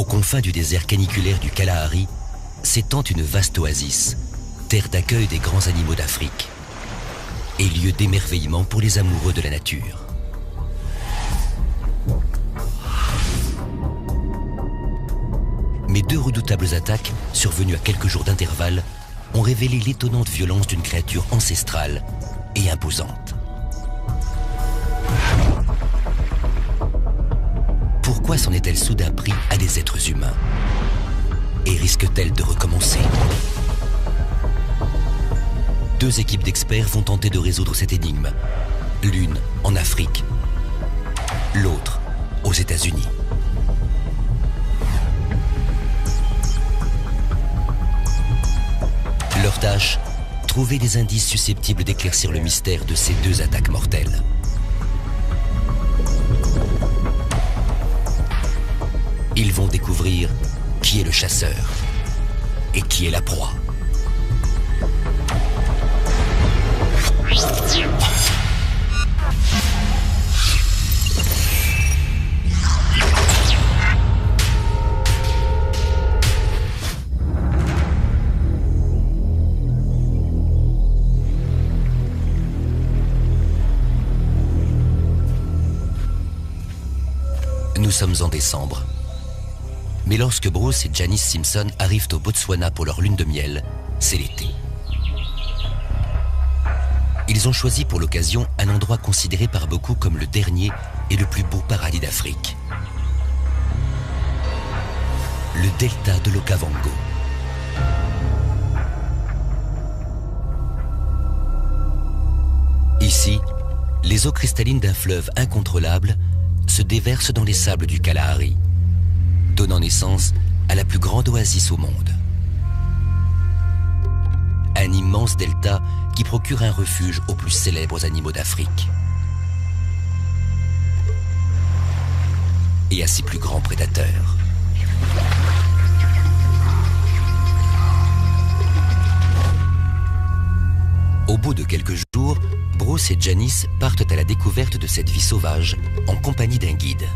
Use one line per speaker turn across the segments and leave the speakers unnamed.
Aux confins du désert caniculaire du Kalahari s'étend une vaste oasis, terre d'accueil des grands animaux d'Afrique et lieu d'émerveillement pour les amoureux de la nature. Mais deux redoutables attaques, survenues à quelques jours d'intervalle, ont révélé l'étonnante violence d'une créature ancestrale et imposante. Pourquoi s'en est-elle soudain pris à des êtres humains? Et risque-t-elle de recommencer? Deux équipes d'experts vont tenter de résoudre cette énigme, l'une en Afrique, l'autre aux États-Unis. Leur tâche, trouver des indices susceptibles d'éclaircir le mystère de ces deux attaques mortelles. Ils vont découvrir qui est le chasseur et qui est la proie. Nous sommes en décembre. Mais lorsque Bruce et Janice Simpson arrivent au Botswana pour leur lune de miel, c'est l'été. Ils ont choisi pour l'occasion un endroit considéré par beaucoup comme le dernier et le plus beau paradis d'Afrique. Le delta de l'Okavango. Ici, les eaux cristallines d'un fleuve incontrôlable se déversent dans les sables du Kalahari, donnant naissance à la plus grande oasis au monde. Un immense delta qui procure un refuge aux plus célèbres animaux d'Afrique et à ses plus grands prédateurs. Au bout de quelques jours, Bruce et Janice partent à la découverte de cette vie sauvage en compagnie d'un guide.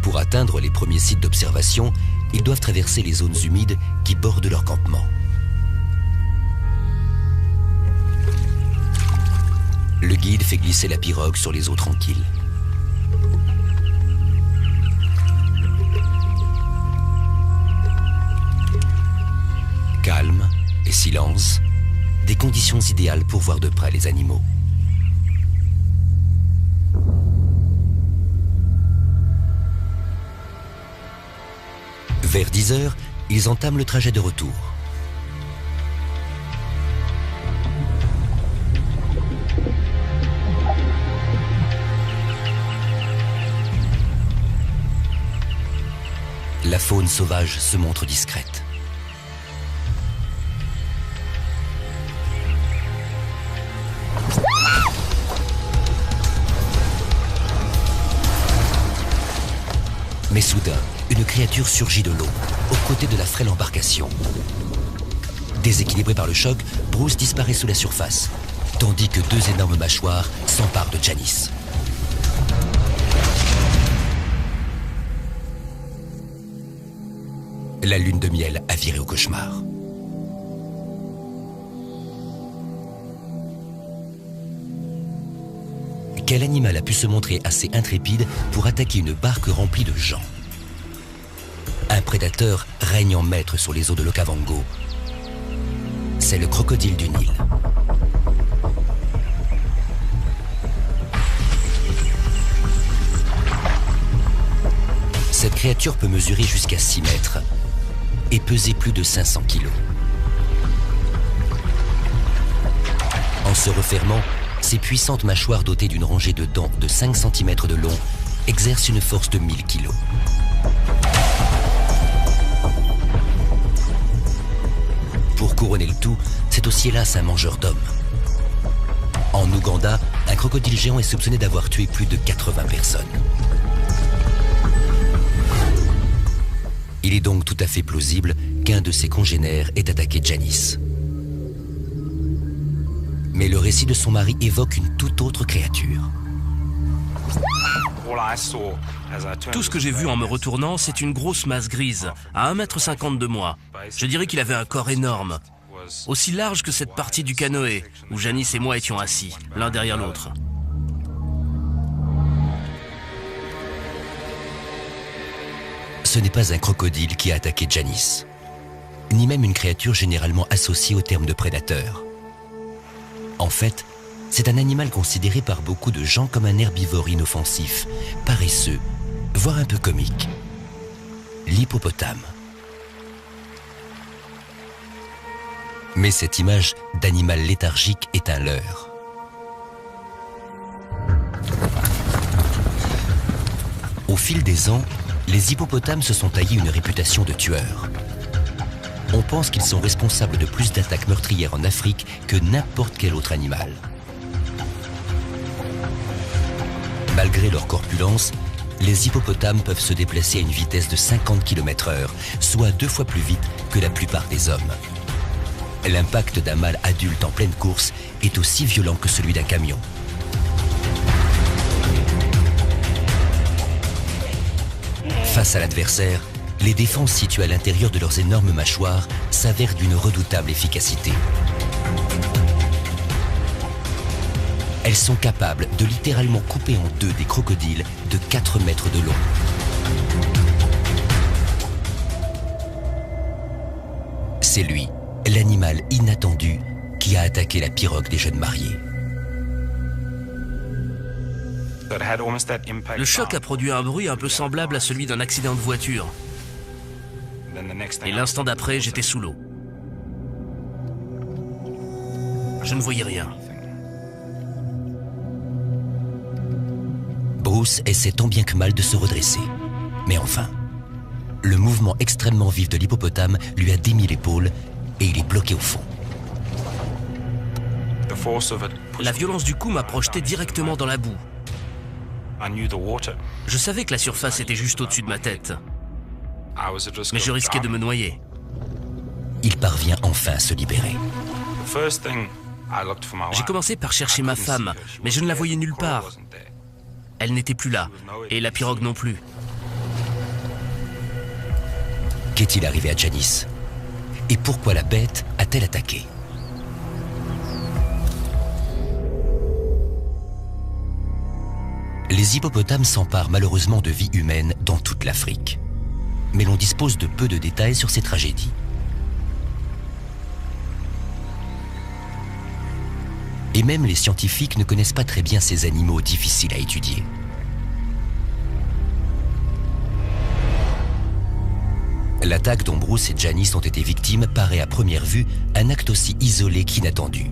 Pour atteindre les premiers sites d'observation, ils doivent traverser les zones humides qui bordent leur campement. Le guide fait glisser la pirogue sur les eaux tranquilles. Calme et silence, des conditions idéales pour voir de près les animaux. Vers 10 heures, ils entament le trajet de retour. La faune sauvage se montre discrète. Mais soudain, une créature surgit de l'eau, aux côtés de la frêle embarcation. Déséquilibré par le choc, Bruce disparaît sous la surface, tandis que deux énormes mâchoires s'emparent de Janice. La lune de miel a viré au cauchemar. Quel animal a pu se montrer assez intrépide pour attaquer une barque remplie de gens? Un prédateur règne en maître sur les eaux de l'Okavango. C'est le crocodile du Nil. Cette créature peut mesurer jusqu'à 6 mètres et peser plus de 500 kilos. En se refermant, ces puissantes mâchoires dotées d'une rangée de dents de 5 cm de long exercent une force de 1000 kg. Pour couronner le tout, c'est aussi hélas un mangeur d'hommes. En Ouganda, un crocodile géant est soupçonné d'avoir tué plus de 80 personnes. Il est donc tout à fait plausible qu'un de ses congénères ait attaqué Janice. Mais le récit de son mari évoque une toute autre créature.
Tout ce que j'ai vu en me retournant, c'est une grosse masse grise, à 1,50 m de moi. Je dirais qu'il avait un corps énorme, aussi large que cette partie du canoë, où Janice et moi étions assis, l'un derrière l'autre.
Ce n'est pas un crocodile qui a attaqué Janice, ni même une créature généralement associée au terme de prédateur. En fait, c'est un animal considéré par beaucoup de gens comme un herbivore inoffensif, paresseux, voire un peu comique. L'hippopotame. Mais cette image d'animal léthargique est un leurre. Au fil des ans, les hippopotames se sont taillés une réputation de tueurs. On pense qu'ils sont responsables de plus d'attaques meurtrières en Afrique que n'importe quel autre animal. Malgré leur corpulence, les hippopotames peuvent se déplacer à une vitesse de 50 km/h, soit 2 fois plus vite que la plupart des hommes. L'impact d'un mâle adulte en pleine course est aussi violent que celui d'un camion. Face à l'adversaire, les défenses situées à l'intérieur de leurs énormes mâchoires s'avèrent d'une redoutable efficacité. Elles sont capables de littéralement couper en deux des crocodiles de 4 mètres de long. C'est lui, l'animal inattendu, qui a attaqué la pirogue des jeunes mariés.
Le choc a produit un bruit un peu semblable à celui d'un accident de voiture. Et l'instant d'après, j'étais sous l'eau. Je ne voyais rien.
Bruce essaie tant bien que mal de se redresser. Mais enfin, le mouvement extrêmement vif de l'hippopotame lui a démis l'épaule et il est bloqué au fond.
La violence du coup m'a projeté directement dans la boue. Je savais que la surface était juste au-dessus de ma tête. Mais je risquais de me noyer.
Il parvient enfin à se libérer.
J'ai commencé par chercher ma femme, mais je ne la voyais nulle part. Elle n'était plus là, et la pirogue non plus.
Qu'est-il arrivé à Janice? Et pourquoi la bête a-t-elle attaqué? Les hippopotames s'emparent malheureusement de vies humaines dans toute l'Afrique. Mais l'on dispose de peu de détails sur ces tragédies. Et même les scientifiques ne connaissent pas très bien ces animaux difficiles à étudier. L'attaque dont Bruce et Janice ont été victimes paraît à première vue un acte aussi isolé qu'inattendu.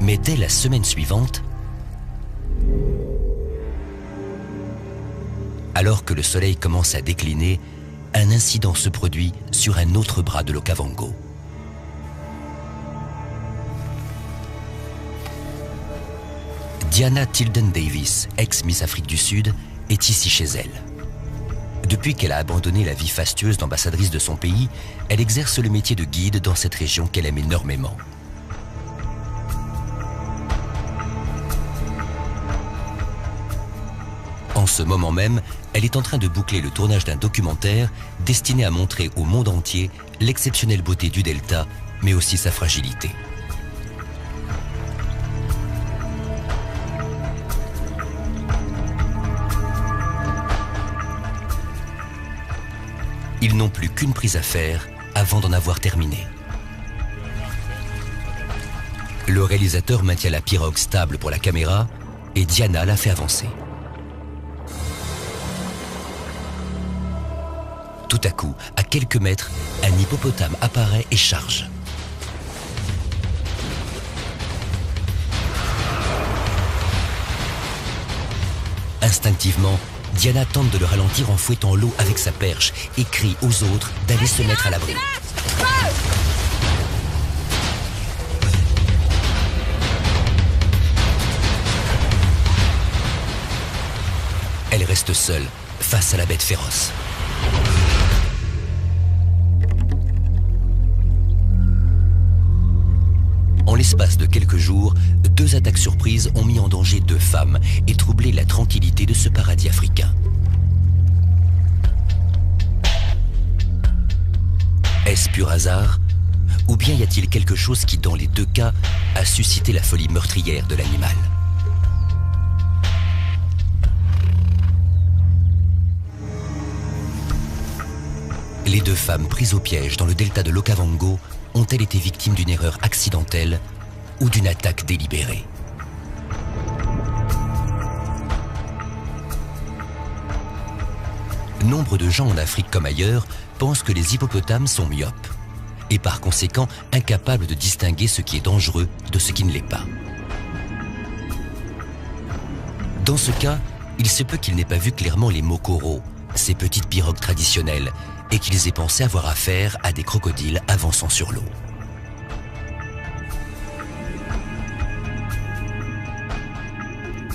Mais dès la semaine suivante, alors que le soleil commence à décliner, un incident se produit sur un autre bras de l'Okavango. Diana Tilden Davis, ex-Miss Afrique du Sud, est ici chez elle. Depuis qu'elle a abandonné la vie fastueuse d'ambassadrice de son pays, elle exerce le métier de guide dans cette région qu'elle aime énormément. En ce moment même, elle est en train de boucler le tournage d'un documentaire destiné à montrer au monde entier l'exceptionnelle beauté du delta, mais aussi sa fragilité. Ils n'ont plus qu'une prise à faire avant d'en avoir terminé. Le réalisateur maintient la pirogue stable pour la caméra et Diana la fait avancer. Tout à coup, à quelques mètres, un hippopotame apparaît et charge. Instinctivement, Diana tente de le ralentir en fouettant l'eau avec sa perche et crie aux autres d'aller se mettre à l'abri. Elle reste seule face à la bête féroce. En l'espace de quelques jours, 2 attaques surprises ont mis en danger 2 femmes et troublé la tranquillité de ce paradis africain. Est-ce pur hasard? Ou bien y a-t-il quelque chose qui, dans les 2 cas, a suscité la folie meurtrière de l'animal? Les 2 femmes prises au piège dans le delta de l'Okavango ont-elles été victimes d'une erreur accidentelle ou d'une attaque délibérée? Nombre de gens en Afrique comme ailleurs pensent que les hippopotames sont myopes et par conséquent incapables de distinguer ce qui est dangereux de ce qui ne l'est pas. Dans ce cas, il se peut qu'ils n'aient pas vu clairement les mokoros, ces petites pirogues traditionnelles, et qu'ils aient pensé avoir affaire à des crocodiles avançant sur l'eau.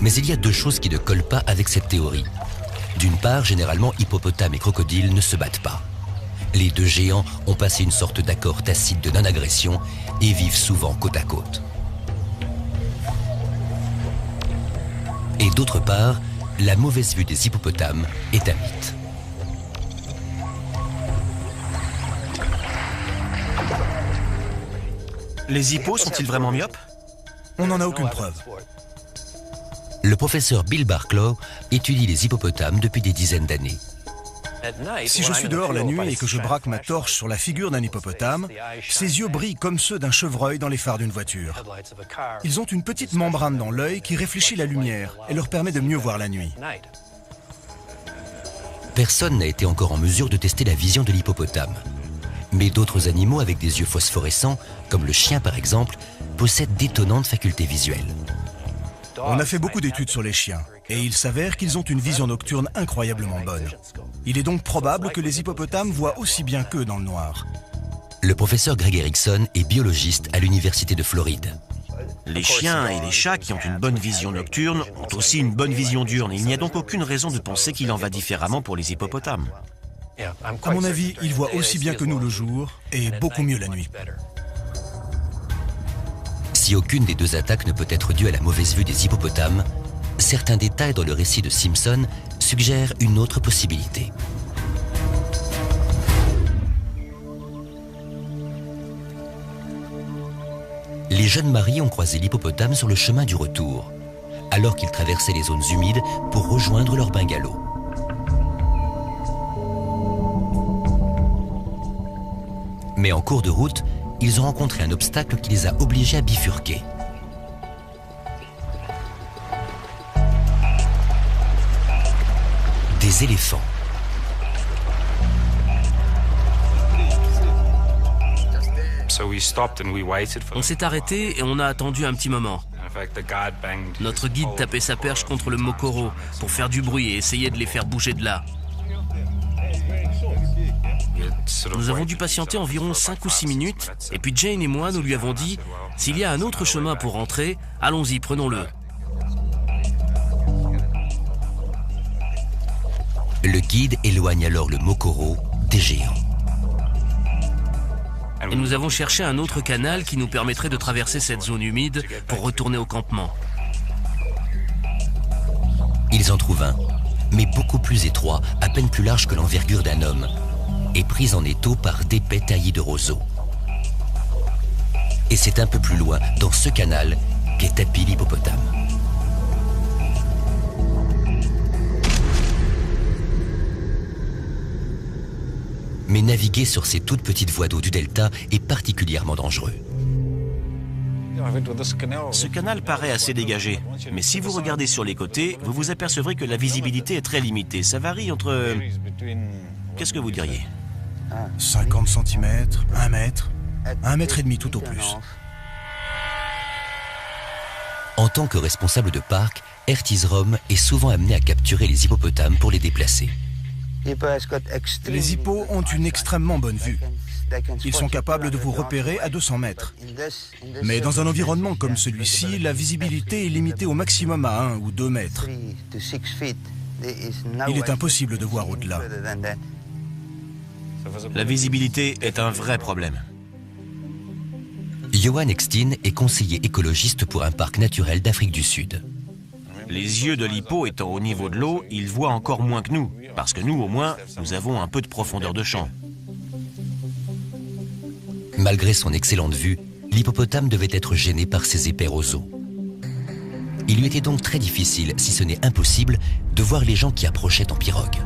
Mais il y a 2 choses qui ne collent pas avec cette théorie. D'une part, généralement, hippopotames et crocodiles ne se battent pas. Les 2 géants ont passé une sorte d'accord tacite de non-agression et vivent souvent côte à côte. Et d'autre part, la mauvaise vue des hippopotames est un mythe.
Les hippos sont-ils vraiment myopes?
On n'en a aucune preuve.
Le professeur Bill Barklow étudie les hippopotames depuis des dizaines d'années.
Si je suis dehors la nuit et que je braque ma torche sur la figure d'un hippopotame, ses yeux brillent comme ceux d'un chevreuil dans les phares d'une voiture. Ils ont une petite membrane dans l'œil qui réfléchit la lumière et leur permet de mieux voir la nuit.
Personne n'a été encore en mesure de tester la vision de l'hippopotame. Mais d'autres animaux avec des yeux phosphorescents, comme le chien par exemple, possèdent d'étonnantes facultés visuelles.
On a fait beaucoup d'études sur les chiens, et il s'avère qu'ils ont une vision nocturne incroyablement bonne. Il est donc probable que les hippopotames voient aussi bien qu'eux dans le noir.
Le professeur Greg Erickson est biologiste à l'université de Floride.
Les chiens et les chats qui ont une bonne vision nocturne ont aussi une bonne vision diurne. Il n'y a donc aucune raison de penser qu'il en va différemment pour les hippopotames.
À mon avis, ils voient aussi bien que nous le jour, et beaucoup mieux la nuit.
Si aucune des 2 attaques ne peut être due à la mauvaise vue des hippopotames, certains détails dans le récit de Simpson suggèrent une autre possibilité. Les jeunes maris ont croisé l'hippopotame sur le chemin du retour, alors qu'ils traversaient les zones humides pour rejoindre leur bungalow. Mais en cours de route, ils ont rencontré un obstacle qui les a obligés à bifurquer. Des éléphants.
On s'est arrêté et on a attendu un petit moment. Notre guide tapait sa perche contre le mokoro pour faire du bruit et essayer de les faire bouger de là. Nous avons dû patienter environ 5 ou 6 minutes, et puis Jane et moi, nous lui avons dit « S'il y a un autre chemin pour rentrer, allons-y, prenons-le. »
Le guide éloigne alors le mokoro des géants.
Et nous avons cherché un autre canal qui nous permettrait de traverser cette zone humide pour retourner au campement.
Ils en trouvent un, mais beaucoup plus étroit, à peine plus large que l'envergure d'un homme, et pris en étau par d'épais taillis de roseaux. Et c'est un peu plus loin, dans ce canal, qu'est tapi l'hippopotame. Mais naviguer sur ces toutes petites voies d'eau du delta est particulièrement dangereux.
Ce canal paraît assez dégagé, mais si vous regardez sur les côtés, vous vous apercevrez que la visibilité est très limitée. Ça varie entre... Qu'est-ce que vous diriez?
50 cm, 1 mètre, 1,5 mètre tout au plus.
En tant que responsable de parc, Ertizrom est souvent amené à capturer les hippopotames pour les déplacer.
Les hippos ont une extrêmement bonne vue. Ils sont capables de vous repérer à 200 mètres. Mais dans un environnement comme celui-ci, la visibilité est limitée au maximum à 1 ou 2 mètres. Il est impossible de voir au-delà.
La visibilité est un vrai problème.
Johan Extin est conseiller écologiste pour un parc naturel d'Afrique du Sud.
Les yeux de l'hippo étant au niveau de l'eau, il voit encore moins que nous, parce que nous, au moins, nous avons un peu de profondeur de champ.
Malgré son excellente vue, l'hippopotame devait être gêné par ses épais roseaux. Il lui était donc très difficile, si ce n'est impossible, de voir les gens qui approchaient en pirogue.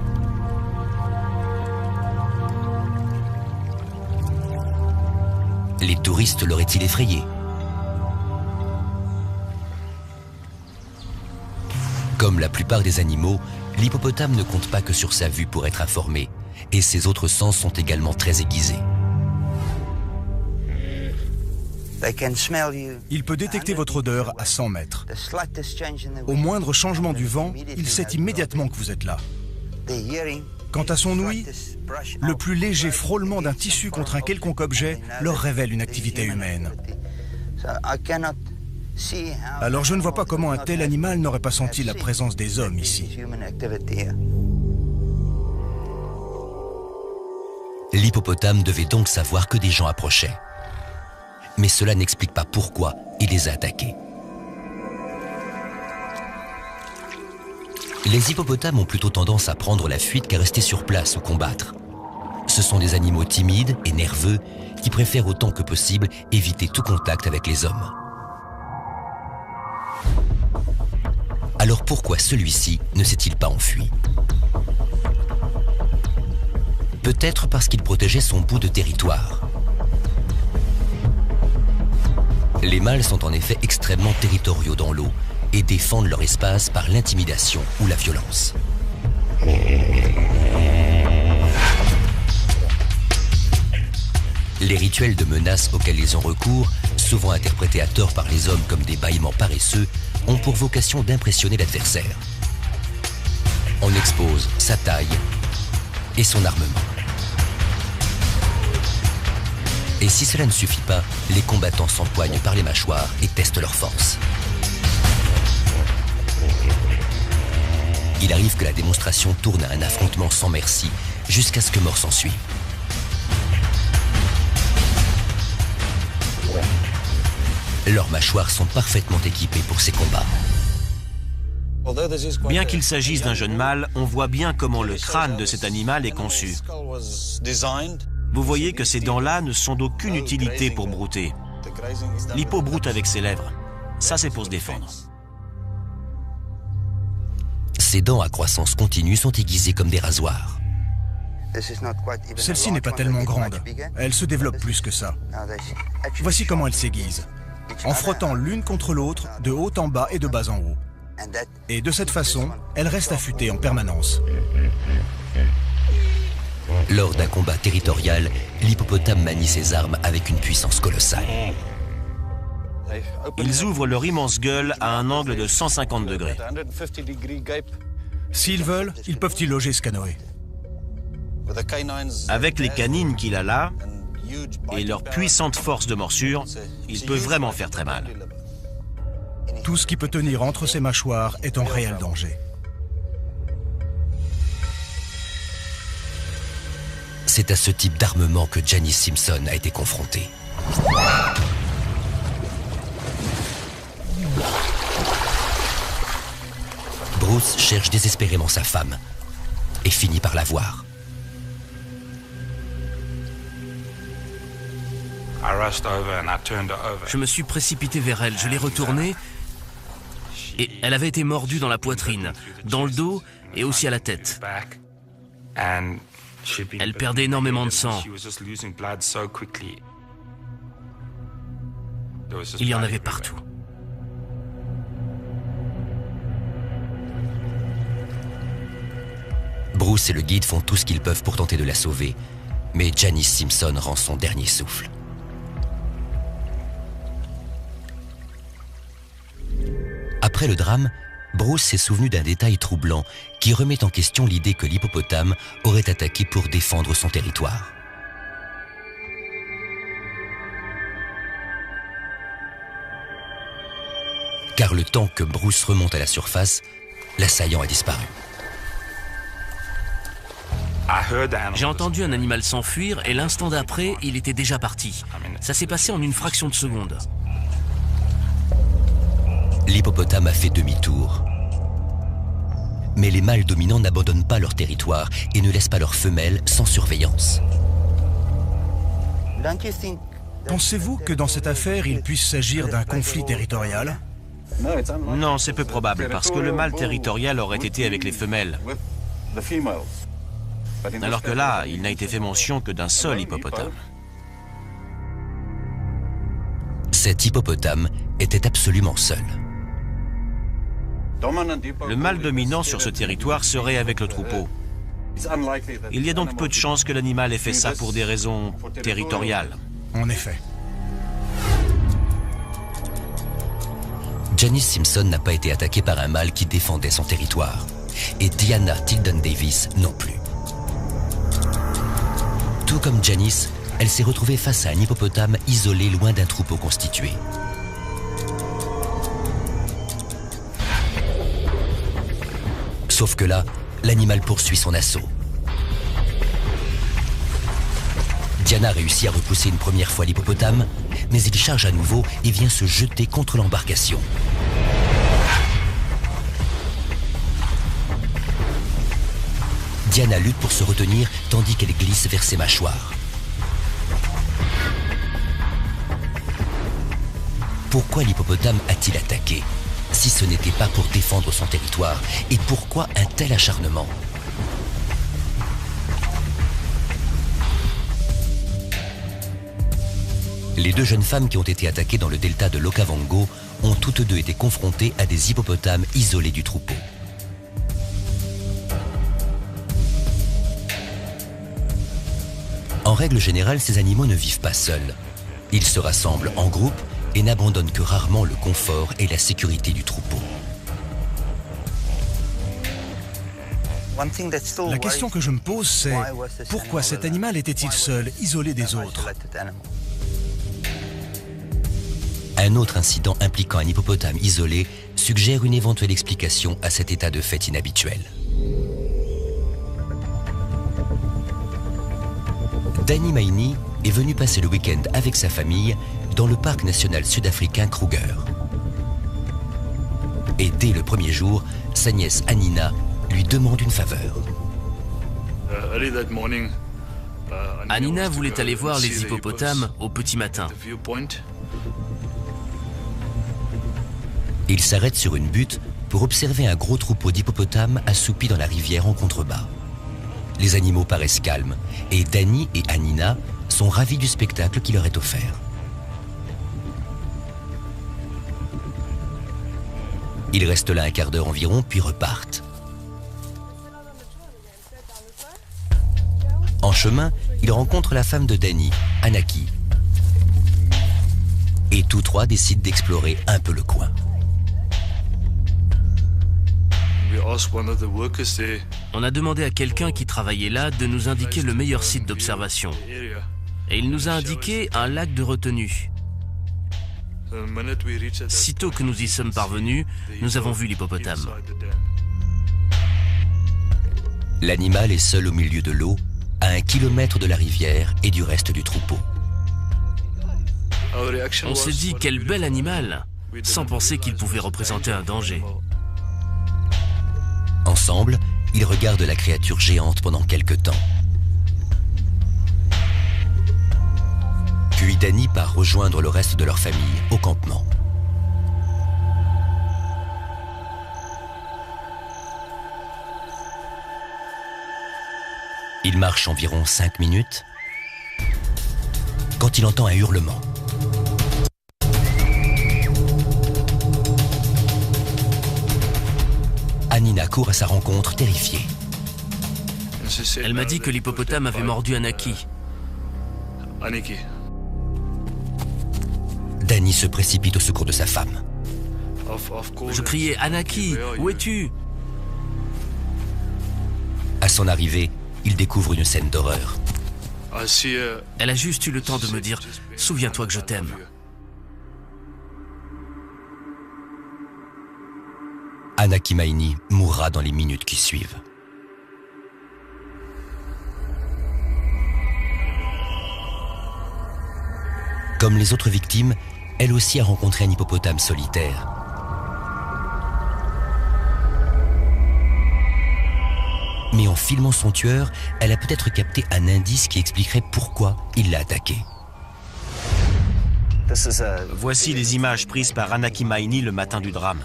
Les touristes l'auraient-ils effrayé? Comme la plupart des animaux, l'hippopotame ne compte pas que sur sa vue pour être informé, et ses autres sens sont également très aiguisés.
Il peut détecter votre odeur à 100 mètres. Au moindre changement du vent, il sait immédiatement que vous êtes là. Quant à son ouïe, le plus léger frôlement d'un tissu contre un quelconque objet leur révèle une activité humaine. Alors je ne vois pas comment un tel animal n'aurait pas senti la présence des hommes ici.
L'hippopotame devait donc savoir que des gens approchaient. Mais cela n'explique pas pourquoi il les a attaqués. Les hippopotames ont plutôt tendance à prendre la fuite qu'à rester sur place ou combattre. Ce sont des animaux timides et nerveux qui préfèrent autant que possible éviter tout contact avec les hommes. Alors pourquoi celui-ci ne s'est-il pas enfui? Peut-être parce qu'il protégeait son bout de territoire. Les mâles sont en effet extrêmement territoriaux dans l'eau et défendent leur espace par l'intimidation ou la violence. Les rituels de menace auxquels ils ont recours, souvent interprétés à tort par les hommes comme des bâillements paresseux, ont pour vocation d'impressionner l'adversaire. On expose sa taille et son armement. Et si cela ne suffit pas, les combattants s'empoignent par les mâchoires et testent leur force. Il arrive que la démonstration tourne à un affrontement sans merci, jusqu'à ce que mort s'ensuive. Leurs mâchoires sont parfaitement équipées pour ces combats.
Bien qu'il s'agisse d'un jeune mâle, on voit bien comment le crâne de cet animal est conçu. Vous voyez que ces dents-là ne sont d'aucune utilité pour brouter. L'hippo broute avec ses lèvres. Ça, c'est pour se défendre.
Ses dents à croissance continue sont aiguisées comme des rasoirs.
Celle-ci n'est pas tellement grande. Elle se développe plus que ça. Voici comment elle s'aiguise. En frottant l'une contre l'autre, de haut en bas et de bas en haut. Et de cette façon, elle reste affûtée en permanence.
Lors d'un combat territorial, l'hippopotame manie ses armes avec une puissance colossale.
Ils ouvrent leur immense gueule à un angle de 150 degrés.
S'ils veulent, ils peuvent y loger ce canoë.
Avec les canines qu'il a là, et leur puissante force de morsure, il peut vraiment faire très mal.
Tout ce qui peut tenir entre ses mâchoires est en réel danger.
C'est à ce type d'armement que Janice Simpson a été confrontée. Bruce cherche désespérément sa femme et finit par la voir.
Je me suis précipité vers elle, je l'ai retournée et elle avait été mordue dans la poitrine, dans le dos et aussi à la tête. Elle perdait énormément de sang. Il y en avait partout.
Bruce et le guide font tout ce qu'ils peuvent pour tenter de la sauver, mais Janice Simpson rend son dernier souffle. Après le drame, Bruce s'est souvenu d'un détail troublant qui remet en question l'idée que l'hippopotame aurait attaqué pour défendre son territoire. Car le temps que Bruce remonte à la surface, l'assaillant a disparu.
J'ai entendu un animal s'enfuir et l'instant d'après, il était déjà parti. Ça s'est passé en une fraction de seconde.
L'hippopotame a fait demi-tour. Mais les mâles dominants n'abandonnent pas leur territoire et ne laissent pas leurs femelles sans surveillance.
Pensez-vous que dans cette affaire, il puisse s'agir d'un conflit territorial?
Non, c'est peu probable, parce que le mâle territorial aurait été avec les femelles. Alors que là, il n'a été fait mention que d'un seul hippopotame.
Cet hippopotame était absolument seul.
Le mâle dominant sur ce territoire serait avec le troupeau. Il y a donc peu de chances que l'animal ait fait ça pour des raisons territoriales.
En effet.
Janice Simpson n'a pas été attaquée par un mâle qui défendait son territoire. Et Diana Tilden Davis non plus. Tout comme Janice, elle s'est retrouvée face à un hippopotame isolé loin d'un troupeau constitué. Sauf que là, l'animal poursuit son assaut. Diana réussit à repousser une première fois l'hippopotame, mais il charge à nouveau et vient se jeter contre l'embarcation. Diana lutte pour se retenir tandis qu'elle glisse vers ses mâchoires. Pourquoi l'hippopotame a-t-il attaqué, si ce n'était pas pour défendre son territoire? Et pourquoi un tel acharnement? Les deux jeunes femmes qui ont été attaquées dans le delta de l'Okavango ont toutes deux été confrontées à des hippopotames isolés du troupeau. En règle générale, ces animaux ne vivent pas seuls. Ils se rassemblent en groupe et n'abandonnent que rarement le confort et la sécurité du troupeau.
La question que je me pose, c'est pourquoi cet animal était-il seul, isolé des autres?
Un autre incident impliquant un hippopotame isolé suggère une éventuelle explication à cet état de fait inhabituel. Danny Maini est venu passer le week-end avec sa famille dans le parc national sud-africain Kruger. Et dès le premier jour, sa nièce Anina lui demande une faveur.
Anina voulait aller voir les hippopotames au petit matin.
Il s'arrête sur une butte pour observer un gros troupeau d'hippopotames assoupis dans la rivière en contrebas. Les animaux paraissent calmes et Danny et Anina sont ravis du spectacle qui leur est offert. Ils restent là un quart d'heure environ puis repartent. En chemin, ils rencontrent la femme de Danny, Anaki. Et tous trois décident d'explorer un peu le coin.
On a demandé à quelqu'un qui travaillait là de nous indiquer le meilleur site d'observation. Et il nous a indiqué un lac de retenue. Sitôt que nous y sommes parvenus, nous avons vu l'hippopotame.
L'animal est seul au milieu de l'eau, à 1 kilomètre de la rivière et du reste du troupeau.
On s'est dit quel bel animal, sans penser qu'il pouvait représenter un danger.
Ensemble, ils regardent la créature géante pendant quelque temps. Puis Danny part rejoindre le reste de leur famille au campement. Il marche environ 5 minutes quand il entend un hurlement. Anina court à sa rencontre, terrifiée.
Elle m'a dit que l'hippopotame avait mordu Anaki.
Danny se précipite au secours de sa femme.
Je criais « Anaki, où es-tu »
À son arrivée, il découvre une scène d'horreur.
Elle a juste eu le temps de me dire « Souviens-toi que je t'aime ».
Anaki Maini mourra dans les minutes qui suivent. Comme les autres victimes, elle aussi a rencontré un hippopotame solitaire. Mais en filmant son tueur, elle a peut-être capté un indice qui expliquerait pourquoi il l'a attaqué.
Voici les images prises par Anna Kimaini le matin du drame.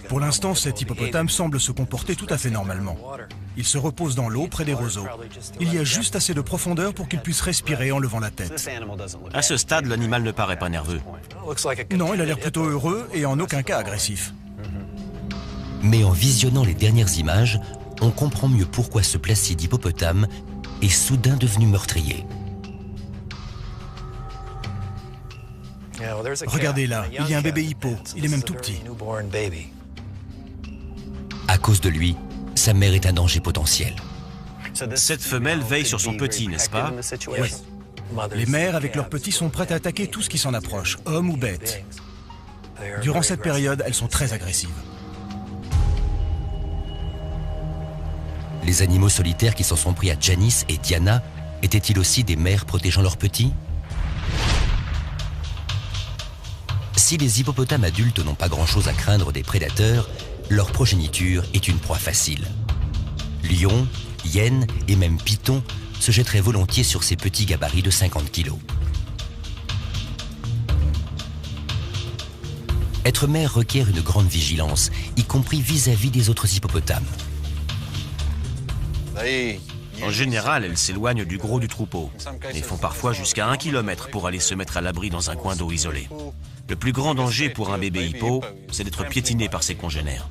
Pour l'instant, cet hippopotame semble se comporter tout à fait normalement. Il se repose dans l'eau près des roseaux. Il y a juste assez de profondeur pour qu'il puisse respirer en levant la tête.
À ce stade, l'animal ne paraît pas nerveux.
Non, il a l'air plutôt heureux et en aucun cas agressif.
Mais en visionnant les dernières images, on comprend mieux pourquoi ce placide hippopotame est soudain devenu meurtrier.
Regardez là, il y a un bébé hippo. Il est même tout petit.
À cause de lui, sa mère est un danger potentiel.
Cette femelle veille sur son petit, n'est-ce pas?
Oui. Les mères avec leurs petits sont prêtes à attaquer tout ce qui s'en approche, homme ou bête. Durant cette période, elles sont très agressives.
Les animaux solitaires qui s'en sont pris à Janice et Diana étaient-ils aussi des mères protégeant leurs petits? Si les hippopotames adultes n'ont pas grand-chose à craindre des prédateurs, leur progéniture est une proie facile. Lions, hyènes et même pythons se jetteraient volontiers sur ces petits gabarits de 50 kilos. Être mère requiert une grande vigilance, y compris vis-à-vis des autres hippopotames.
En général, elles s'éloignent du gros du troupeau et font parfois jusqu'à 1 kilomètre pour aller se mettre à l'abri dans un coin d'eau isolé. Le plus grand danger pour un bébé hippo, c'est d'être piétiné par ses congénères.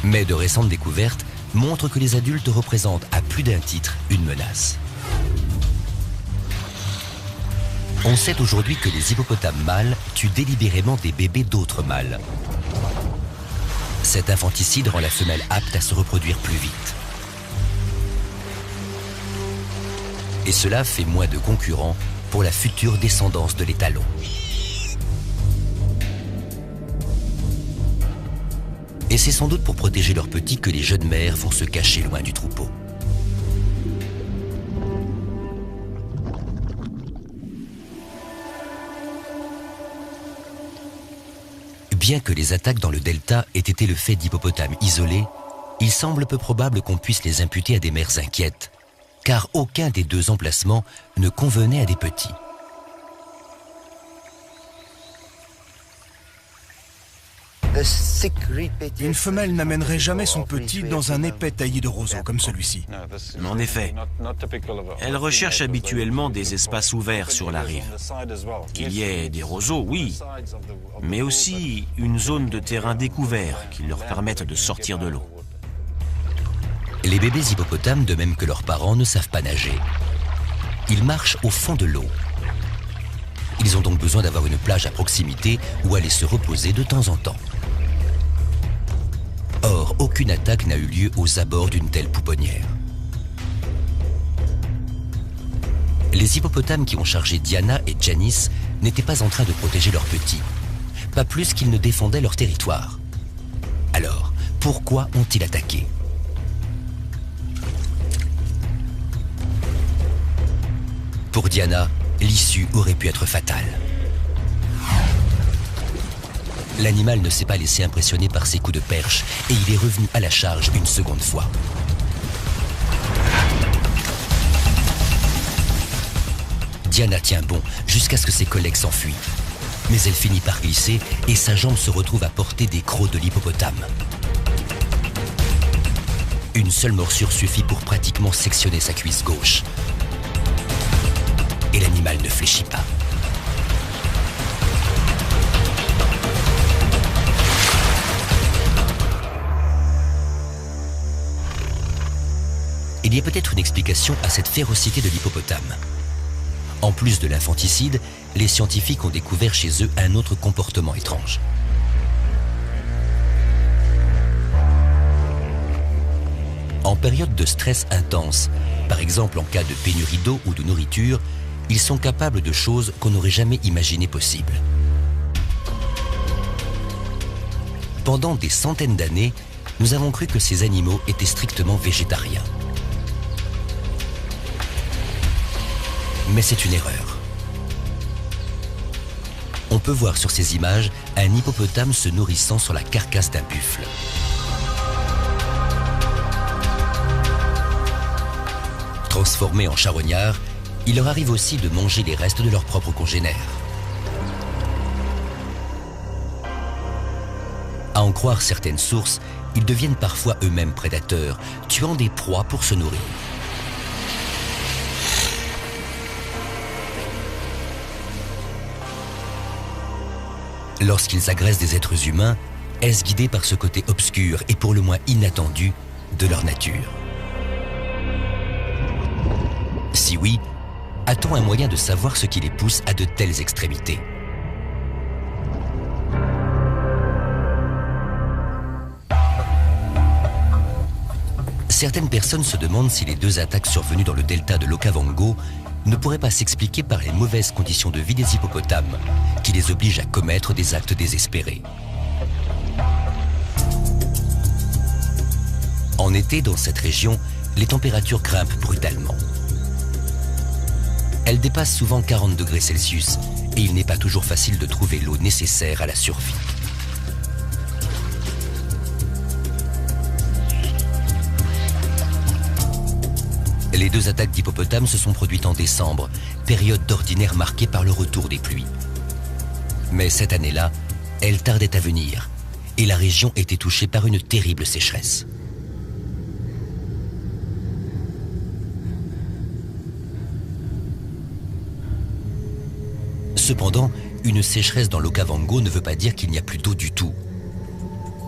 Mais de récentes découvertes montrent que les adultes représentent à plus d'un titre une menace. On sait aujourd'hui que les hippopotames mâles tuent délibérément des bébés d'autres mâles. Cet infanticide rend la femelle apte à se reproduire plus vite. Et cela fait moins de concurrents pour la future descendance de l'étalon. Et c'est sans doute pour protéger leurs petits que les jeunes mères vont se cacher loin du troupeau. Bien que les attaques dans le delta aient été le fait d'hippopotames isolés, il semble peu probable qu'on puisse les imputer à des mères inquiètes, car aucun des deux emplacements ne convenait à des petits.
Une femelle n'amènerait jamais son petit dans un épais taillis de roseaux comme celui-ci.
En effet, elle recherche habituellement des espaces ouverts sur la rive. Qu'il y ait des roseaux, oui, mais aussi une zone de terrain découvert qui leur permette de sortir de l'eau.
Les bébés hippopotames, de même que leurs parents, ne savent pas nager. Ils marchent au fond de l'eau. Ils ont donc besoin d'avoir une plage à proximité où aller se reposer de temps en temps. Or, aucune attaque n'a eu lieu aux abords d'une telle pouponnière. Les hippopotames qui ont chargé Diana et Janice n'étaient pas en train de protéger leurs petits, pas plus qu'ils ne défendaient leur territoire. Alors, pourquoi ont-ils attaqué ? Pour Diana, l'issue aurait pu être fatale. L'animal ne s'est pas laissé impressionner par ses coups de perche et il est revenu à la charge une seconde fois. Diana tient bon jusqu'à ce que ses collègues s'enfuient. Mais elle finit par glisser et sa jambe se retrouve à portée des crocs de l'hippopotame. Une seule morsure suffit pour pratiquement sectionner sa cuisse gauche. Et l'animal ne fléchit pas. Il y a peut-être une explication à cette férocité de l'hippopotame. En plus de l'infanticide, les scientifiques ont découvert chez eux un autre comportement étrange. En période de stress intense, par exemple en cas de pénurie d'eau ou de nourriture, ils sont capables de choses qu'on n'aurait jamais imaginées possibles. Pendant des centaines d'années, nous avons cru que ces animaux étaient strictement végétariens. Mais c'est une erreur. On peut voir sur ces images un hippopotame se nourrissant sur la carcasse d'un buffle. Transformés en charognards, il leur arrive aussi de manger les restes de leurs propres congénères. À en croire certaines sources, ils deviennent parfois eux-mêmes prédateurs, tuant des proies pour se nourrir. Lorsqu'ils agressent des êtres humains, est-ce guidé par ce côté obscur et pour le moins inattendu de leur nature? Si oui, a-t-on un moyen de savoir ce qui les pousse à de telles extrémités? Certaines personnes se demandent si les 2 attaques survenues dans le delta de l'Okavango ne pourraient pas s'expliquer par les mauvaises conditions de vie des hippopotames, qui les obligent à commettre des actes désespérés. En été, dans cette région, les températures grimpent brutalement. Elles dépassent souvent 40 degrés Celsius et il n'est pas toujours facile de trouver l'eau nécessaire à la survie. Les 2 attaques d'hippopotames se sont produites en décembre, période d'ordinaire marquée par le retour des pluies. Mais cette année-là, elles tardaient à venir et la région était touchée par une terrible sécheresse. Cependant, une sécheresse dans l'Okavango ne veut pas dire qu'il n'y a plus d'eau du tout.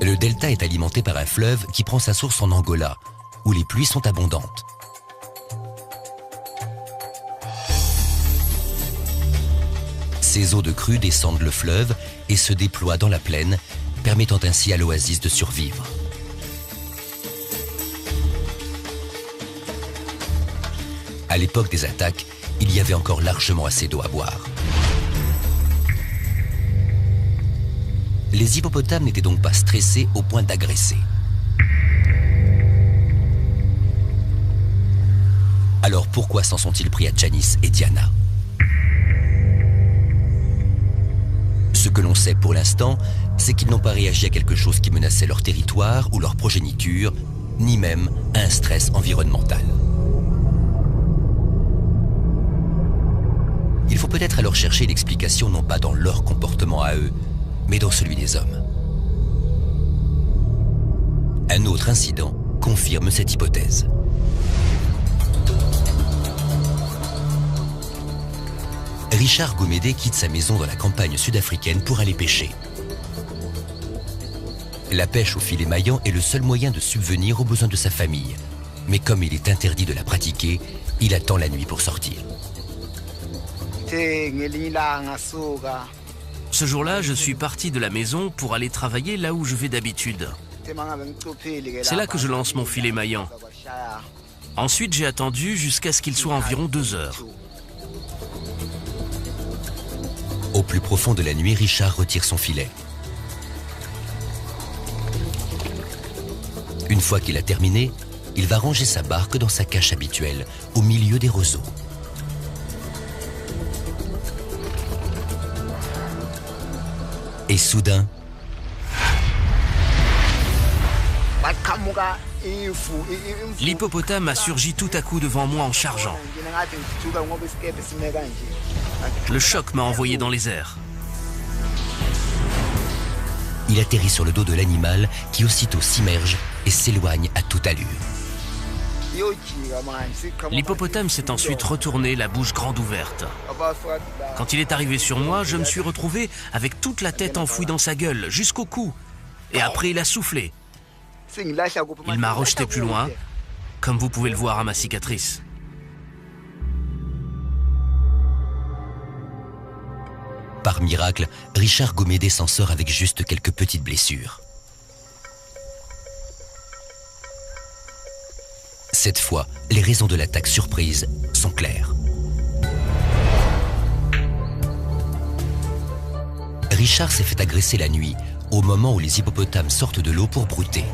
Le delta est alimenté par un fleuve qui prend sa source en Angola, où les pluies sont abondantes. Ces eaux de crue descendent le fleuve et se déploient dans la plaine, permettant ainsi à l'oasis de survivre. À l'époque des attaques, il y avait encore largement assez d'eau à boire. Les hippopotames n'étaient donc pas stressés au point d'agresser. Alors pourquoi s'en sont-ils pris à Janice et Diana? Ce que l'on sait pour l'instant, c'est qu'ils n'ont pas réagi à quelque chose qui menaçait leur territoire ou leur progéniture, ni même à un stress environnemental. Il faut peut-être alors chercher l'explication non pas dans leur comportement à eux, mais dans celui des hommes. Un autre incident confirme cette hypothèse. Richard Gomede quitte sa maison dans la campagne sud-africaine pour aller pêcher. La pêche au filet maillant est le seul moyen de subvenir aux besoins de sa famille. Mais comme il est interdit de la pratiquer, il attend la nuit pour sortir.
Ce jour-là, je suis parti de la maison pour aller travailler là où je vais d'habitude. C'est là que je lance mon filet maillant. Ensuite, j'ai attendu jusqu'à ce qu'il soit environ 2 heures.
Au plus profond de la nuit, Richard retire son filet. Une fois qu'il a terminé, il va ranger sa barque dans sa cache habituelle, au milieu des roseaux. Et soudain,
l'hippopotame a surgi tout à coup devant moi en chargeant. Le choc m'a envoyé dans les airs.
il atterrit sur le dos de l'animal qui aussitôt s'immerge et s'éloigne à toute allure.
L'hippopotame s'est ensuite retourné, la bouche grande ouverte. Quand il est arrivé sur moi, je me suis retrouvé avec toute la tête enfouie dans sa gueule, jusqu'au cou. Et après, il a soufflé. Il m'a rejeté plus loin, comme vous pouvez le voir à ma cicatrice.
Par miracle, Richard Gomede s'en sort avec juste quelques petites blessures. Cette fois, les raisons de l'attaque surprise sont claires. Richard s'est fait agresser la nuit, au moment où les hippopotames sortent de l'eau pour brouter.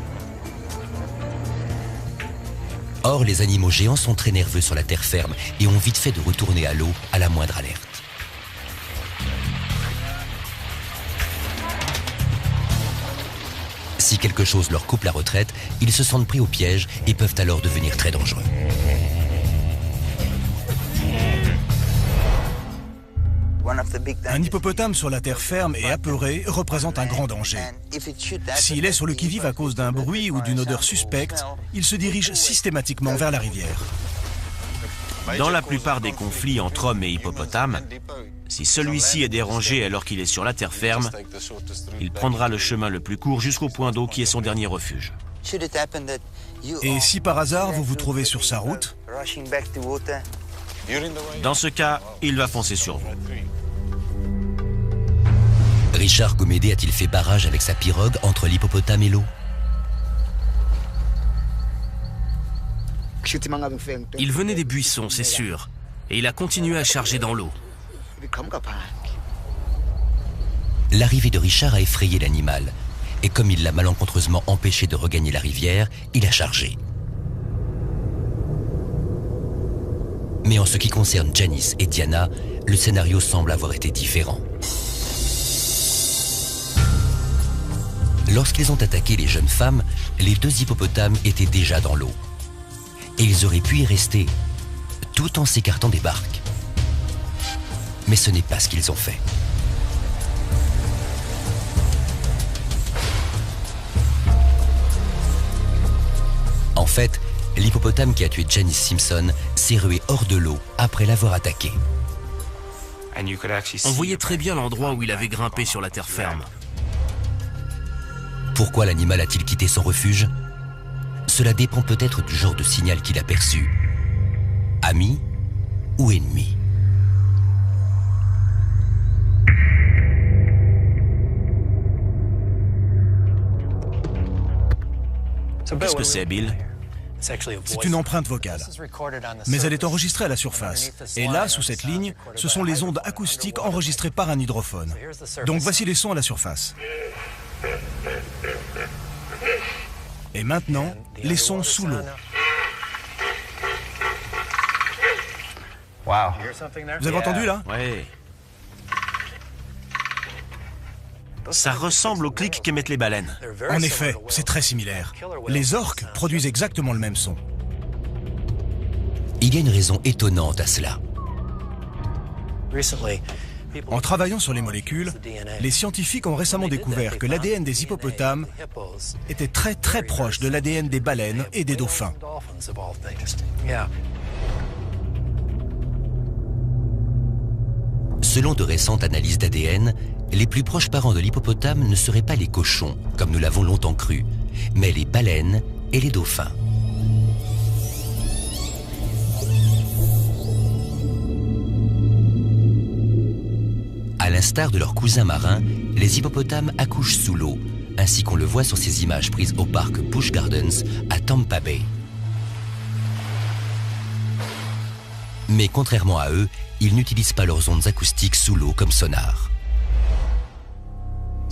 Or, les animaux géants sont très nerveux sur la terre ferme et ont vite fait de retourner à l'eau à la moindre alerte. Si quelque chose leur coupe la retraite, ils se sentent pris au piège et peuvent alors devenir très dangereux.
Un hippopotame sur la terre ferme et apeuré représente un grand danger. S'il est sur le qui-vive à cause d'un bruit ou d'une odeur suspecte, il se dirige systématiquement vers la rivière.
Dans la plupart des conflits entre hommes et hippopotames, si celui-ci est dérangé alors qu'il est sur la terre ferme, il prendra le chemin le plus court jusqu'au point d'eau qui est son dernier refuge.
Et si par hasard vous vous trouvez sur sa route,
dans ce cas, il va foncer sur vous.
Richard Gomédé a-t-il fait barrage avec sa pirogue entre l'hippopotame et l'eau?
Il venait des buissons, c'est sûr, et il a continué à charger dans l'eau.
L'arrivée de Richard a effrayé l'animal, et comme il l'a malencontreusement empêché de regagner la rivière, il a chargé. Mais en ce qui concerne Janice et Diana, le scénario semble avoir été différent. Lorsqu'ils ont attaqué les jeunes femmes, les deux hippopotames étaient déjà dans l'eau. Et ils auraient pu y rester, tout en s'écartant des barques. Mais ce n'est pas ce qu'ils ont fait. En fait, l'hippopotame qui a tué Janice Simpson s'est rué hors de l'eau après l'avoir attaqué.
On voyait très bien l'endroit où il avait grimpé sur la terre ferme.
Pourquoi l'animal a-t-il quitté son refuge? Cela dépend peut-être du genre de signal qu'il a perçu. Ami ou ennemi?
Qu'est-ce que c'est, Bill?
c'est une empreinte vocale. Mais elle est enregistrée à la surface. Et là, sous cette ligne, ce sont les ondes acoustiques enregistrées par un hydrophone. Donc voici les sons à la surface. Et maintenant, les sons sous l'eau. Vous avez entendu là?
Oui. Ça ressemble au clic qu'émettent les baleines.
En effet, c'est très similaire. Les orques produisent exactement le même son.
Il y a une raison étonnante à cela.
En travaillant sur les molécules, les scientifiques ont récemment découvert que l'ADN des hippopotames était très très proche de l'ADN des baleines et des dauphins.
Selon de récentes analyses d'ADN, les plus proches parents de l'hippopotame ne seraient pas les cochons, comme nous l'avons longtemps cru, mais les baleines et les dauphins. À l'instar de leurs cousins marins, les hippopotames accouchent sous l'eau, ainsi qu'on le voit sur ces images prises au parc Busch Gardens à Tampa Bay. Mais contrairement à eux, ils n'utilisent pas leurs ondes acoustiques sous l'eau comme sonar.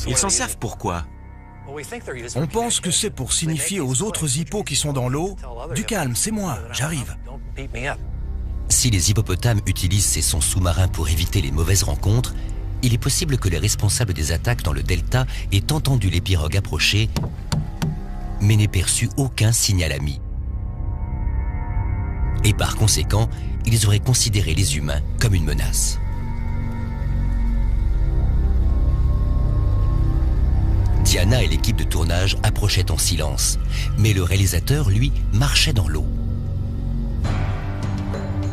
Ils s'en servent pourquoi?
On pense que c'est pour signifier aux autres hippos qui sont dans l'eau « Du calme, c'est moi, j'arrive ».
Si les hippopotames utilisent ces sons sous-marins pour éviter les mauvaises rencontres, il est possible que les responsables des attaques dans le delta aient entendu les pirogues approcher, mais n'aient perçu aucun signal ami. Et par conséquent, ils auraient considéré les humains comme une menace. Diana et l'équipe de tournage approchaient en silence, mais le réalisateur, lui, marchait dans l'eau.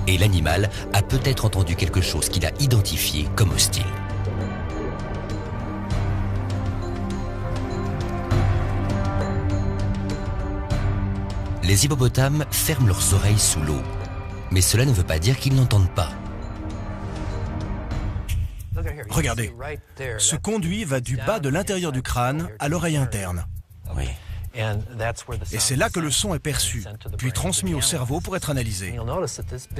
Et l'animal a peut-être entendu quelque chose qu'il a identifié comme hostile. Les hippopotames ferment leurs oreilles sous l'eau, mais cela ne veut pas dire qu'ils n'entendent pas.
Regardez, ce conduit va du bas de l'intérieur du crâne à l'oreille interne.
Oui.
Et c'est là que le son est perçu, puis transmis au cerveau pour être analysé.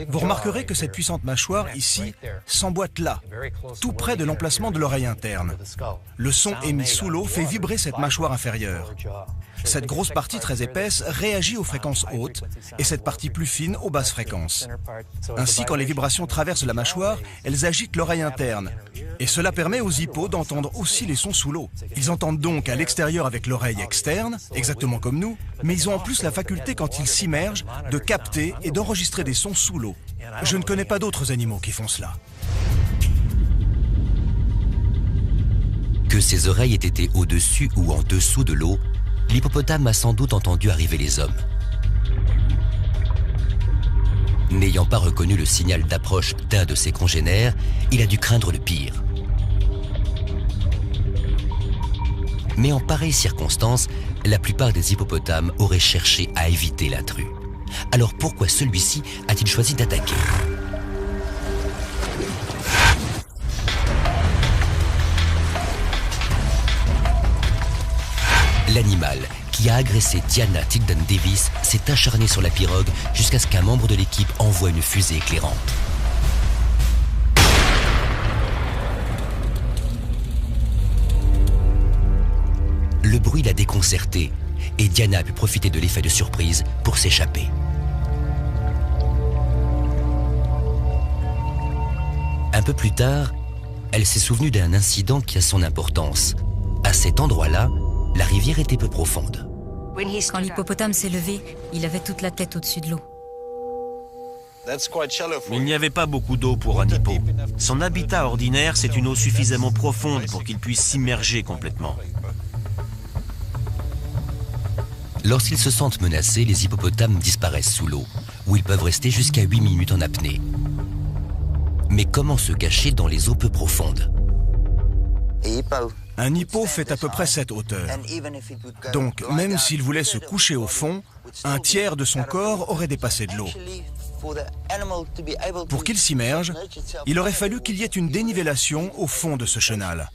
Vous remarquerez que cette puissante mâchoire, ici, s'emboîte là, tout près de l'emplacement de l'oreille interne. Le son émis sous l'eau fait vibrer cette mâchoire inférieure. Cette grosse partie très épaisse réagit aux fréquences hautes et cette partie plus fine aux basses fréquences. Ainsi, quand les vibrations traversent la mâchoire, elles agitent l'oreille interne. Et cela permet aux hippos d'entendre aussi les sons sous l'eau. Ils entendent donc à l'extérieur avec l'oreille externe, exactement comme nous, mais ils ont en plus la faculté, quand ils s'immergent, de capter et d'enregistrer des sons sous l'eau. Je ne connais pas d'autres animaux qui font cela.
Que ses oreilles aient été au-dessus ou en dessous de l'eau, l'hippopotame a sans doute entendu arriver les hommes. N'ayant pas reconnu le signal d'approche d'un de ses congénères, il a dû craindre le pire. Mais en pareille circonstance, la plupart des hippopotames auraient cherché à éviter l'intrus. Alors pourquoi celui-ci a-t-il choisi d'attaquer ? L'animal qui a agressé Diana Tigdan Davis s'est acharné sur la pirogue jusqu'à ce qu'un membre de l'équipe envoie une fusée éclairante. Le bruit l'a déconcerté et Diana a pu profiter de l'effet de surprise pour s'échapper. Un peu plus tard, elle s'est souvenue d'un incident qui a son importance. À cet endroit-là, la rivière était peu profonde.
Quand l'hippopotame s'est levé, il avait toute la tête au-dessus de l'eau.
Il n'y avait pas beaucoup d'eau pour un hippo. Son habitat ordinaire, c'est une eau suffisamment profonde pour qu'il puisse s'immerger complètement.
Lorsqu'ils se sentent menacés, les hippopotames disparaissent sous l'eau, où ils peuvent rester jusqu'à 8 minutes en apnée. Mais comment se cacher dans les eaux peu profondes ?
Un hippo fait à peu près cette hauteur. Donc, même s'il voulait se coucher au fond, un tiers de son corps aurait dépassé de l'eau. Pour qu'il s'immerge, il aurait fallu qu'il y ait une dénivellation au fond de ce chenal.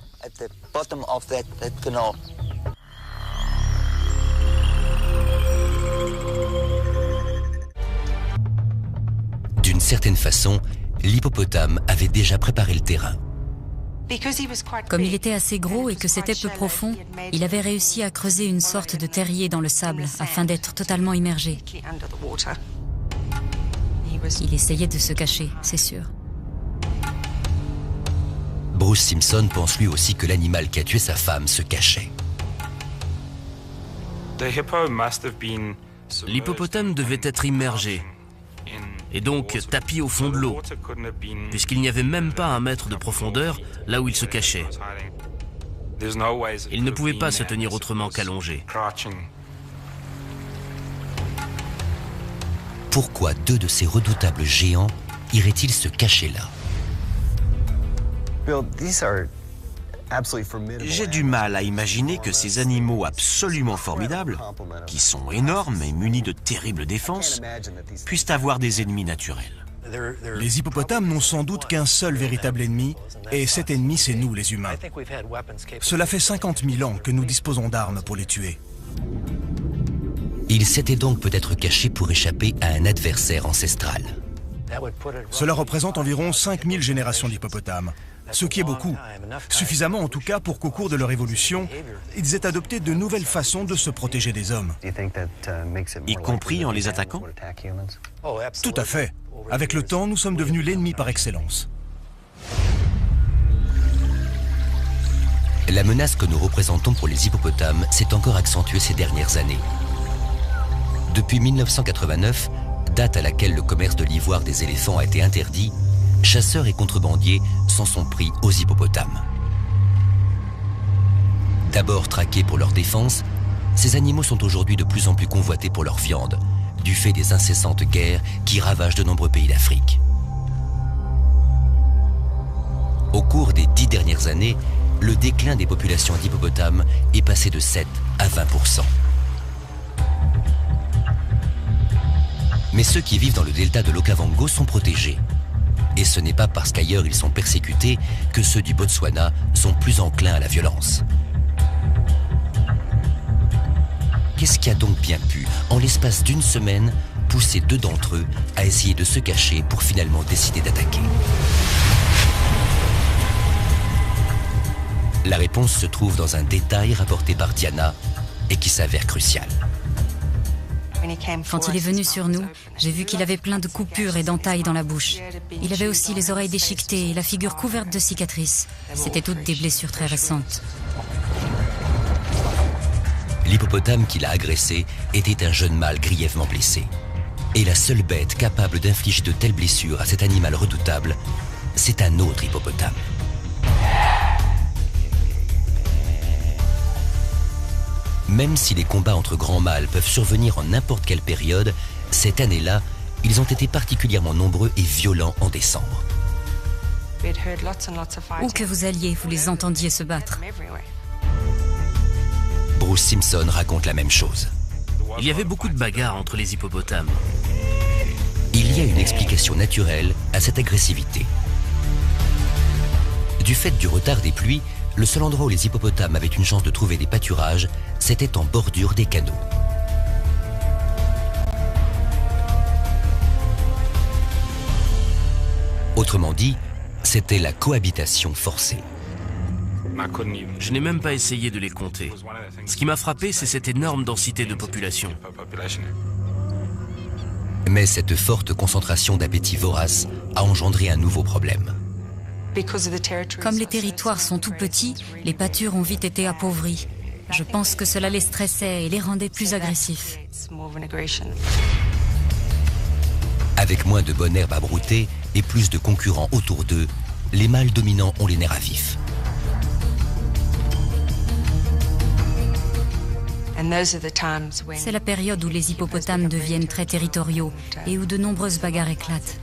D'une certaine façon, l'hippopotame avait déjà préparé le terrain.
Comme il était assez gros et que c'était peu profond, il avait réussi à creuser une sorte de terrier dans le sable afin d'être totalement immergé. Il essayait de se cacher, c'est sûr.
Bruce Simpson pense lui aussi que l'animal qui a tué sa femme se cachait.
L'hippopotame devait être immergé, et donc tapi au fond de l'eau, puisqu'il n'y avait même pas 1 mètre de profondeur là où il se cachait. Il ne pouvait pas se tenir autrement qu'allongé.
Pourquoi 2 de ces redoutables géants iraient-ils se cacher là ?
J'ai du mal à imaginer que ces animaux absolument formidables, qui sont énormes et munis de terribles défenses, puissent avoir des ennemis naturels.
Les hippopotames n'ont sans doute qu'un seul véritable ennemi, et cet ennemi, c'est nous, les humains. Cela fait 50 000 ans que nous disposons d'armes pour les tuer.
Il s'était donc peut-être caché pour échapper à un adversaire ancestral.
Cela représente environ 5000 générations d'hippopotames, ce qui est beaucoup. Suffisamment en tout cas pour qu'au cours de leur évolution, ils aient adopté de nouvelles façons de se protéger des hommes.
Y compris en les attaquant ?
Tout à fait. Avec le temps, nous sommes devenus l'ennemi par excellence.
La menace que nous représentons pour les hippopotames s'est encore accentuée ces dernières années. Depuis 1989, date à laquelle le commerce de l'ivoire des éléphants a été interdit, chasseurs et contrebandiers s'en sont pris aux hippopotames. D'abord traqués pour leur défense, ces animaux sont aujourd'hui de plus en plus convoités pour leur viande, du fait des incessantes guerres qui ravagent de nombreux pays d'Afrique. Au cours des 10 dernières années, le déclin des populations d'hippopotames est passé de 7 à 20%. Mais ceux qui vivent dans le delta de l'Okavango sont protégés. Et ce n'est pas parce qu'ailleurs ils sont persécutés que ceux du Botswana sont plus enclins à la violence. qu'est-ce qui a donc bien pu, en l'espace d'une semaine, pousser 2 d'entre eux à essayer de se cacher pour finalement décider d'attaquer? La réponse se trouve dans un détail rapporté par Diana et qui s'avère crucial.
Quand il est venu sur nous, j'ai vu qu'il avait plein de coupures et d'entailles dans la bouche. Il avait aussi les oreilles déchiquetées et la figure couverte de cicatrices. C'était toutes des blessures très récentes.
L'hippopotame qui l'a agressé était un jeune mâle grièvement blessé. Et la seule bête capable d'infliger de telles blessures à cet animal redoutable, c'est un autre hippopotame. Même si les combats entre grands mâles peuvent survenir en n'importe quelle période, cette année-là, ils ont été particulièrement nombreux et violents en décembre.
Où que vous alliez, vous les entendiez se battre.
Bruce Simpson raconte la même chose.
Il y avait beaucoup de bagarres entre les hippopotames.
Il y a une explication naturelle à cette agressivité. Du fait du retard des pluies, le seul endroit où les hippopotames avaient une chance de trouver des pâturages, c'était en bordure des canaux. Autrement dit, c'était la cohabitation forcée.
Je n'ai même pas essayé de les compter. Ce qui m'a frappé, c'est cette énorme densité de population.
Mais cette forte concentration d'appétit vorace a engendré un nouveau problème.
Comme les territoires sont tout petits, les pâtures ont vite été appauvries. Je pense que cela les stressait et les rendait plus agressifs.
Avec moins de bonne herbe à brouter et plus de concurrents autour d'eux, les mâles dominants ont les nerfs à vif.
C'est la période où les hippopotames deviennent très territoriaux et où de nombreuses bagarres éclatent.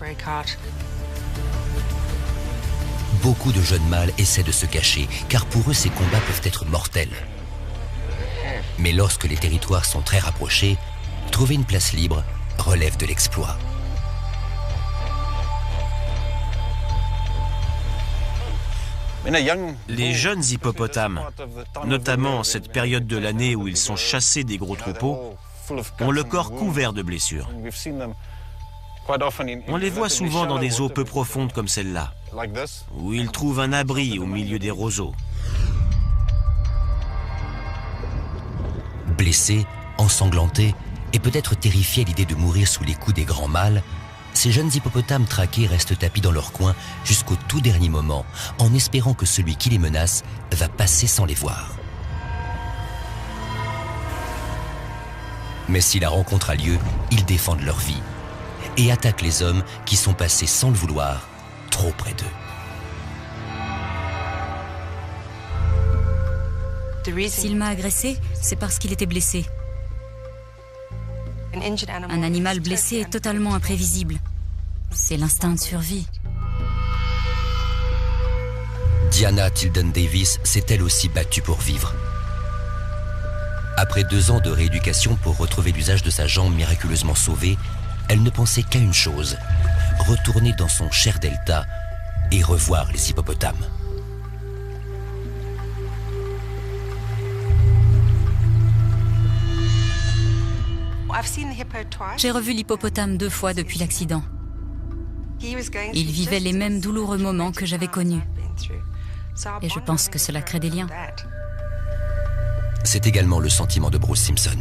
Beaucoup de jeunes mâles essaient de se cacher, car pour eux ces combats peuvent être mortels. Mais lorsque les territoires sont très rapprochés, trouver une place libre relève de l'exploit.
Les jeunes hippopotames, notamment en cette période de l'année où ils sont chassés des gros troupeaux, ont le corps couvert de blessures. On les voit souvent dans des eaux peu profondes comme celle-là, où ils trouvent un abri au milieu des roseaux.
Blessés, ensanglantés et peut-être terrifiés à l'idée de mourir sous les coups des grands mâles, ces jeunes hippopotames traqués restent tapis dans leur coin jusqu'au tout dernier moment, en espérant que celui qui les menace va passer sans les voir. Mais si la rencontre a lieu, ils défendent leur vie et attaquent les hommes qui sont passés sans le vouloir trop près d'eux.
S'il m'a agressé, c'est parce qu'il était blessé. Un animal blessé est totalement imprévisible. C'est l'instinct de survie.
Diana Tilden Davis s'est elle aussi battue pour vivre. Après 2 ans de rééducation pour retrouver l'usage de sa jambe miraculeusement sauvée, elle ne pensait qu'à une chose, retourner dans son cher delta et revoir les hippopotames.
J'ai revu l'hippopotame 2 fois depuis l'accident. Il vivait les mêmes douloureux moments que j'avais connus. Et je pense que cela crée des liens.
C'est également le sentiment de Bruce Simpson.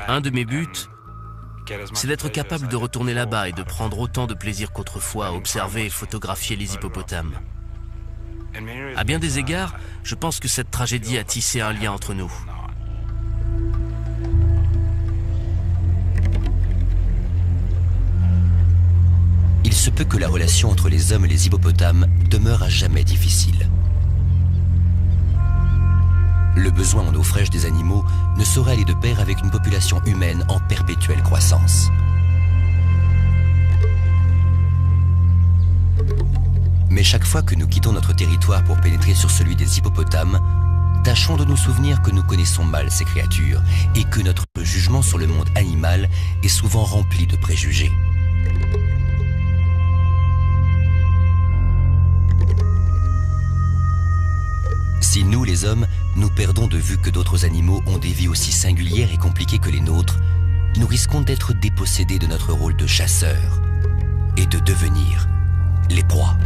Un de mes buts, c'est d'être capable de retourner là-bas et de prendre autant de plaisir qu'autrefois à observer et photographier les hippopotames. À bien des égards, je pense que cette tragédie a tissé un lien entre nous.
Il se peut que la relation entre les hommes et les hippopotames demeure à jamais difficile. Le besoin en eau fraîche des animaux ne saurait aller de pair avec une population humaine en perpétuelle croissance. Mais chaque fois que nous quittons notre territoire pour pénétrer sur celui des hippopotames, tâchons de nous souvenir que nous connaissons mal ces créatures et que notre jugement sur le monde animal est souvent rempli de préjugés. Si nous, les hommes, nous perdons de vue que d'autres animaux ont des vies aussi singulières et compliquées que les nôtres, nous risquons d'être dépossédés de notre rôle de chasseurs et de devenir les proies.